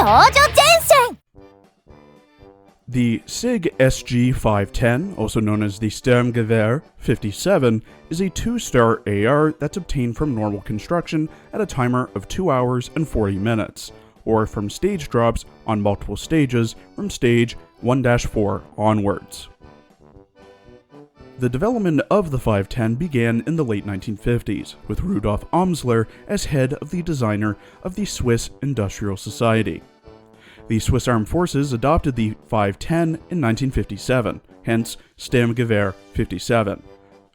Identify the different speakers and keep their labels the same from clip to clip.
Speaker 1: 少女前線
Speaker 2: The SIG SG-510, also known as the Sturmgewehr 57, is a 2-star AR that's obtained from normal construction at a timer of 2 hours and 40 minutes, or from stage drops on multiple stages from stage 1-4 onwards. The development of the 510 began in the late 1950s, with Rudolf Amsler as head of the designer of the Swiss Industrial Society. The Swiss Armed Forces adopted the 510 in 1957, hence Sturmgewehr 57,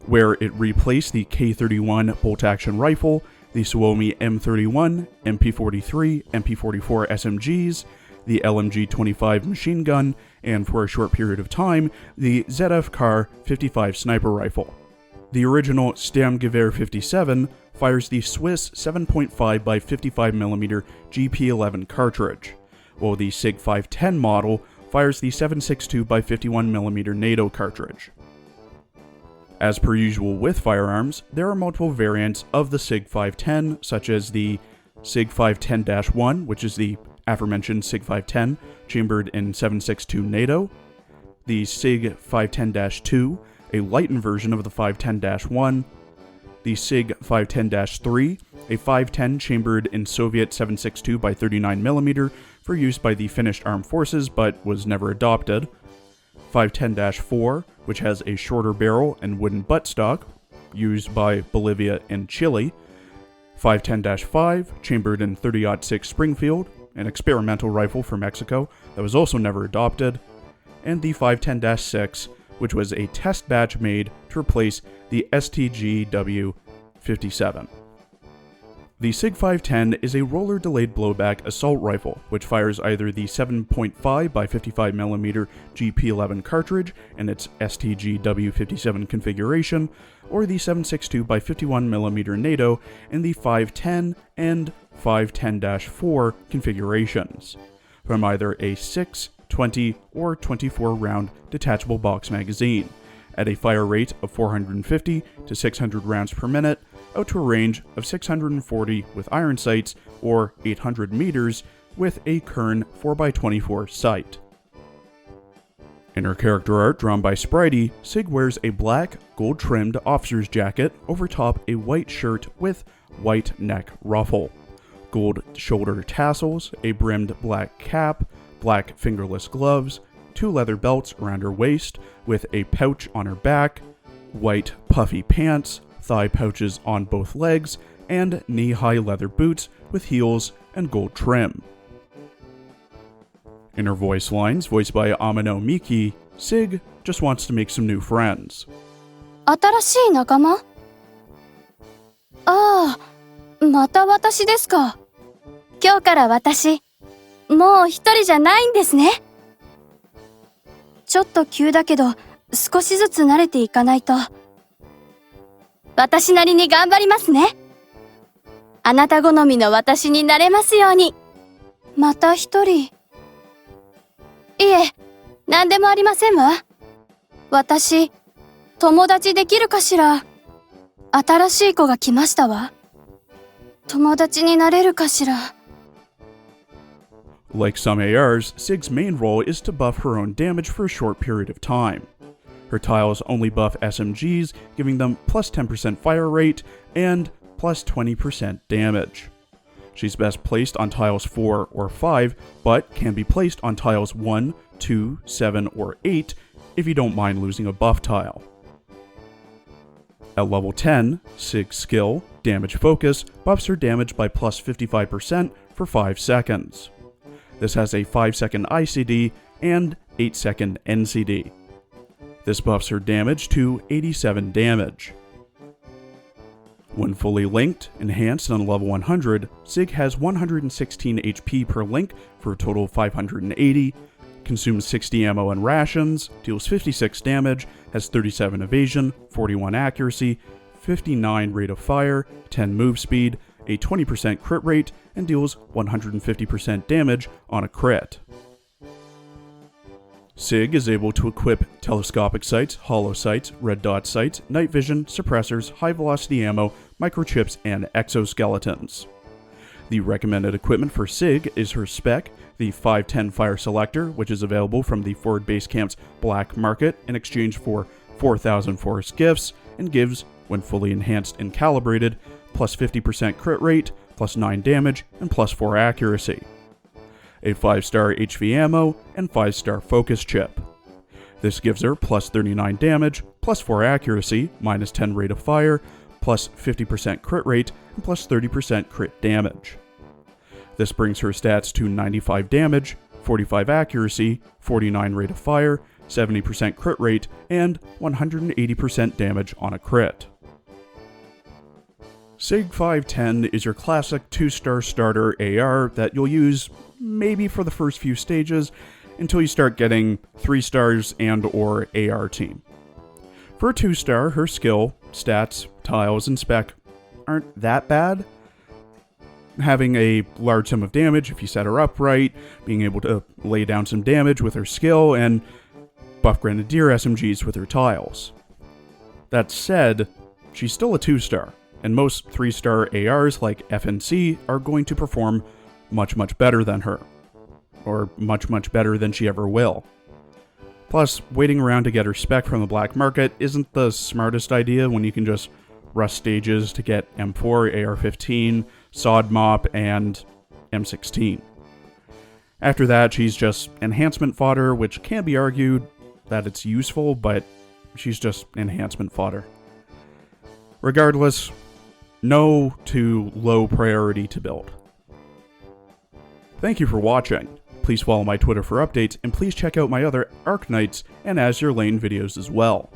Speaker 2: where it replaced the K31 bolt-action rifle, the Suomi M31, MP43, MP44 SMGs, the LMG-25 machine gun, and for a short period of time, the ZF-Kar 55 sniper rifle. The original Sturmgewehr 57 fires the Swiss 7.5 by 55mm GP11 cartridge, while the SIG-510 model fires the 7.62 by 51mm NATO cartridge. As per usual with firearms, there are multiple variants of the SIG-510, such as the SIG-510-1, which is the aforementioned SIG-510 chambered in 7.62 NATO, the SIG-510-2, a lightened version of the 510-1, the SIG-510-3, a 510 chambered in Soviet 7.62 by 39mm for use by the Finnish Armed Forces but was never adopted, 510-4, which has a shorter barrel and wooden buttstock, used by Bolivia and Chile, 510-5, chambered in 30-06 Springfield, an experimental rifle for Mexico that was also never adopted, and the 510-6, which was a test batch made to replace the STG-W57. The SIG-510 is a roller-delayed blowback assault rifle, which fires either the 7.5 by 55mm GP11 cartridge in its STG-W57 configuration, or the 7.62 by 51mm NATO in the 510 and 510-4 configurations, from either a 6, 20, or 24-round detachable box magazine, at a fire rate of 450 to 600 rounds per minute, out to a range of 640 with iron sights, or 800 meters with a Kern 4x24 sight. In her character art drawn by Spritey, SIG wears a black, gold-trimmed officer's jacket over top a white shirt with white neck ruffle, gold shoulder tassels, a brimmed black cap, black fingerless gloves, 2 leather belts around her waist with a pouch on her back, white puffy pants, thigh pouches on both legs, and knee-high leather boots with heels and gold trim. In her voice lines, voiced by Amano Miki, SIG just wants to make some new friends.
Speaker 1: 新しい仲間？ああ、また私ですか。今日から私、もう一人じゃないんですね。ちょっと急だけど、少しずつ慣れていかないと。私なりに頑張りますね。あなた好みの私になれますように。また一人。いえ、なんでもありませんわ。私、友達できるかしら。新しい子が来ましたわ。友達になれるかしら。
Speaker 2: Like some ARs, SIG's main role is to buff her own damage for a short period of time. Her tiles only buff SMGs, giving them plus 10% fire rate and plus 20% damage. She's best placed on tiles 4 or 5, but can be placed on tiles 1, 2, 7, or 8 if you don't mind losing a buff tile. At level 10, SIG's skill, Damage Focus, buffs her damage by plus 55% for 5 seconds. This has a 5-second ICD and 8-second NCD. This buffs her damage to 87 damage. When fully linked, enhanced on level 100, SIG has 116 HP per link for a total of 580, consumes 60 ammo and rations, deals 56 damage, has 37 evasion, 41 accuracy, 59 rate of fire, 10 move speed, a 20% crit rate, and deals 150% damage on a crit. SIG is able to equip telescopic sights, hollow sights, red dot sights, night vision, suppressors, high velocity ammo, microchips, and exoskeletons. The recommended equipment for SIG is her spec, the 510 Fire Selector, which is available from the Forward Base Camp's black market in exchange for 4,000 forest gifts, and gives, when fully enhanced and calibrated, plus 50% crit rate, plus 9 damage, and plus 4 accuracy. A 5-star HV ammo, and 5-star focus chip. This gives her plus 39 damage, plus 4 accuracy, minus 10 rate of fire, plus 50% crit rate, and plus 30% crit damage. This brings her stats to 95 damage, 45 accuracy, 49 rate of fire, 70% crit rate, and 180% damage on a crit. SIG-510 is your classic 2-star starter AR that you'll use maybe for the first few stages until you start getting 3 stars and or AR team. For a 2-star, her skill, stats, tiles, and spec aren't that bad. Having a large sum of damage if you set her up right, being able to lay down some damage with her skill, and buff Grenadier SMGs with her tiles. That said, she's still a 2-star, and most 3-star ARs like FNC are going to perform much better than her. Or much better than she ever will. Plus, waiting around to get her spec from the black market isn't the smartest idea when you can just rush stages to get M4, AR-15, Sod Mop, and M16. After that, she's just enhancement fodder, which can be argued that it's useful, but she's just enhancement fodder. Regardless, no to low priority to build. Thank you for watching. Please follow my Twitter for updates, and please check out my other Arknights and Azure Lane videos as well.